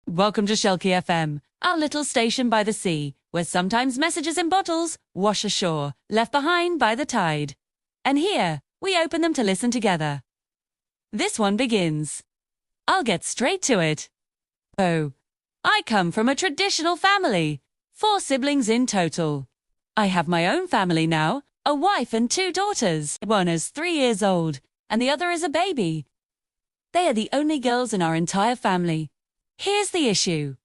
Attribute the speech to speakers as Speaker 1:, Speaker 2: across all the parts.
Speaker 1: Welcome to Shelky FM, our little station by the sea, where sometimes messages in bottles wash ashore, left behind by the tide. And here, we open them to listen together. This one begins. I'll get straight to it. Oh, I come from a traditional family, 4 siblings in total. I have my own family now, a wife and 2 daughters. One is 3 years old, and the other is a baby. They are the only girls in our entire family. Here's the issue.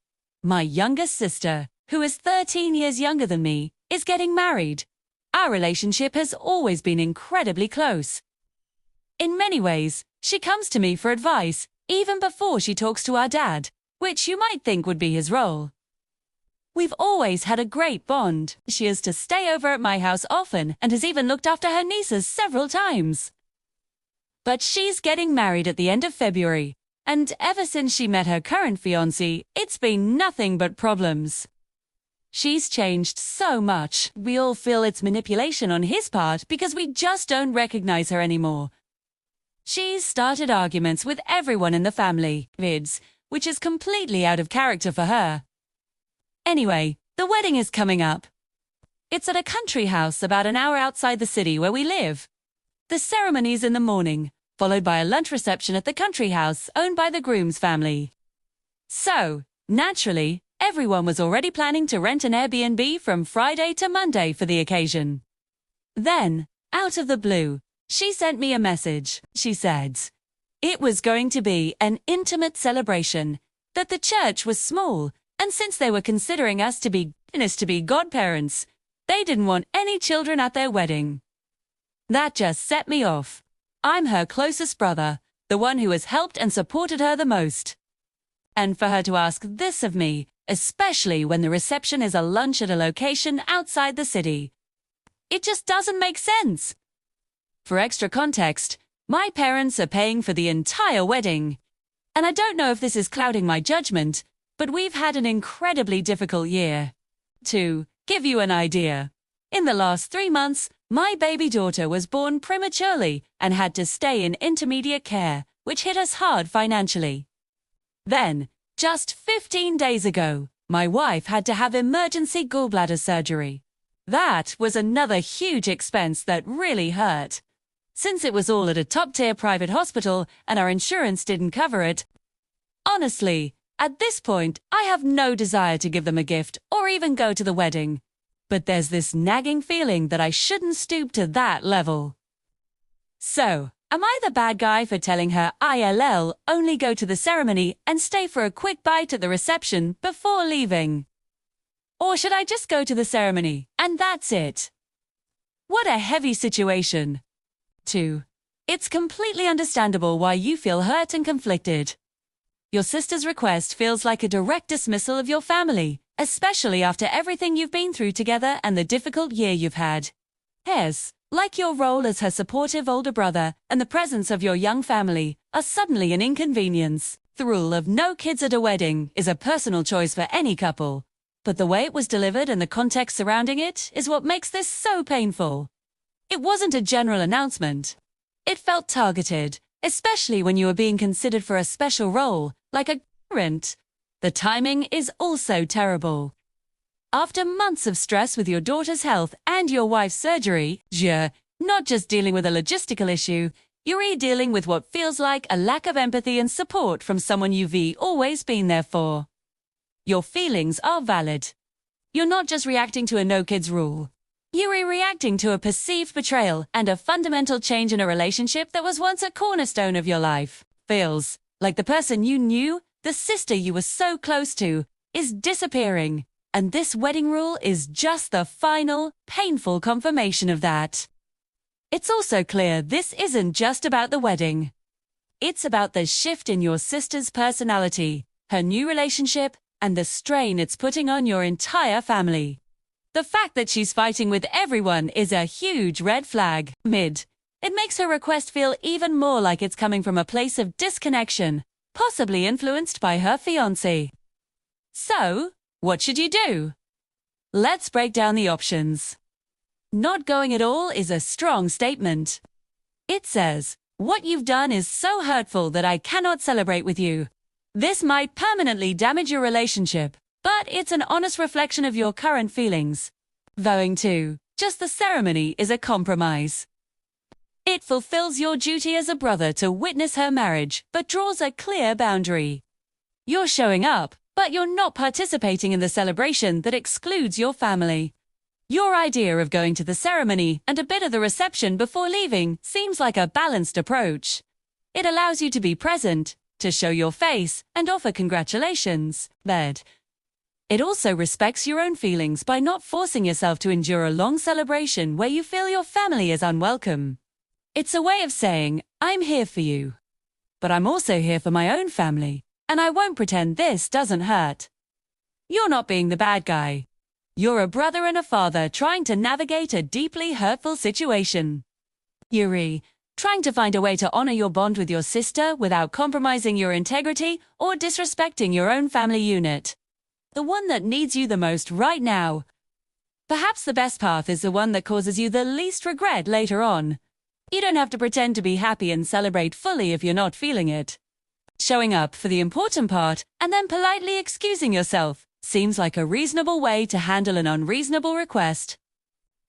Speaker 1: My youngest sister, who is 13 years younger than me, is getting married. Our relationship has always been incredibly close. In many ways, she comes to me for advice, even before she talks to our dad, which you might think would be his role. We've always had a great bond. She is to stay over at my house often and has even looked after her nieces several times. But she's getting married at the end of February. And ever since she met her current fiancé, it's been nothing but problems. She's changed so much. We all feel it's manipulation on his part because we just don't recognize her anymore. She's started arguments with everyone in the family, which is completely out of character for her. Anyway, the wedding is coming up. It's at a country house about an hour outside the city where we live. The ceremony's in the morning, followed by a lunch reception at the country house owned by the groom's family. So, naturally, everyone was already planning to rent an Airbnb from Friday to Monday for the occasion. Then, out of the blue, she sent me a message. She said, it was going to be an intimate celebration, that the church was small, and since they were considering us to be godparents, they didn't want any children at their wedding. That just set me off. I'm her closest brother, the one who has helped and supported her the most. And for her to ask this of me, especially when the reception is a lunch at a location outside the city. It just doesn't make sense. For extra context, my parents are paying for the entire wedding. And I don't know if this is clouding my judgment, but we've had an incredibly difficult year. To give you an idea, in the last 3 months, my baby daughter was born prematurely and had to stay in intermediate care, which hit us hard financially. Then, just 15 days ago, my wife had to have emergency gallbladder surgery. That was another huge expense that really hurt. Since it was all at a top-tier private hospital and our insurance didn't cover it, honestly, at this point, I have no desire to give them a gift or even go to the wedding. But there's this nagging feeling that I shouldn't stoop to that level. So, am I the bad guy for telling her ILL only go to the ceremony and stay for a quick bite at the reception before leaving? Or should I just go to the ceremony and that's it? What a heavy situation. 2. It's completely understandable why you feel hurt and conflicted. Your sister's request feels like a direct dismissal of your family, especially after everything you've been through together and the difficult year you've had. Yes, like your role as her supportive older brother and the presence of your young family are suddenly an inconvenience. The rule of no kids at a wedding is a personal choice for any couple, but the way it was delivered and the context surrounding it is what makes this so painful. It wasn't a general announcement. It felt targeted, especially when you were being considered for a special role, like a parent. The timing is also terrible. After months of stress with your daughter's health and your wife's surgery, you're not just dealing with a logistical issue, you're dealing with what feels like a lack of empathy and support from someone you've always been there for. Your feelings are valid. You're not just reacting to a no-kids rule. You're reacting to a perceived betrayal and a fundamental change in a relationship that was once a cornerstone of your life. Feels like the person you knew, the sister you were so close to, is disappearing, and this wedding rule is just the final, painful confirmation of that. It's also clear this isn't just about the wedding. It's about the shift in your sister's personality, her new relationship, and the strain it's putting on your entire family. The fact that she's fighting with everyone is a huge red flag. It makes her request feel even more like it's coming from a place of disconnection, possibly influenced by her fiancé. So, what should you do? Let's break down the options. Not going at all is a strong statement. It says, what you've done is so hurtful that I cannot celebrate with you. This might permanently damage your relationship, but it's an honest reflection of your current feelings. Vowing to just the ceremony is a compromise. It fulfills your duty as a brother to witness her marriage, but draws a clear boundary. You're showing up, but you're not participating in the celebration that excludes your family. Your idea of going to the ceremony and a bit of the reception before leaving seems like a balanced approach. It allows you to be present, to show your face, and offer congratulations, but it also respects your own feelings by not forcing yourself to endure a long celebration where you feel your family is unwelcome. It's a way of saying, I'm here for you. But I'm also here for my own family, and I won't pretend this doesn't hurt. You're not being the bad guy. You're a brother and a father trying to navigate a deeply hurtful situation. Yuri, trying to find a way to honor your bond with your sister without compromising your integrity or disrespecting your own family unit. The one that needs you the most right now. Perhaps the best path is the one that causes you the least regret later on. You don't have to pretend to be happy and celebrate fully if you're not feeling it. Showing up for the important part and then politely excusing yourself seems like a reasonable way to handle an unreasonable request.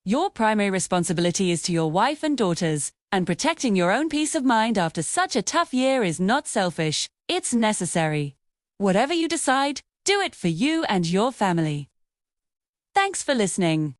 Speaker 1: Your primary responsibility is to your wife and daughters, and protecting your own peace of mind after such a tough year is not selfish, it's necessary. Whatever you decide, do it for you and your family. Thanks for listening.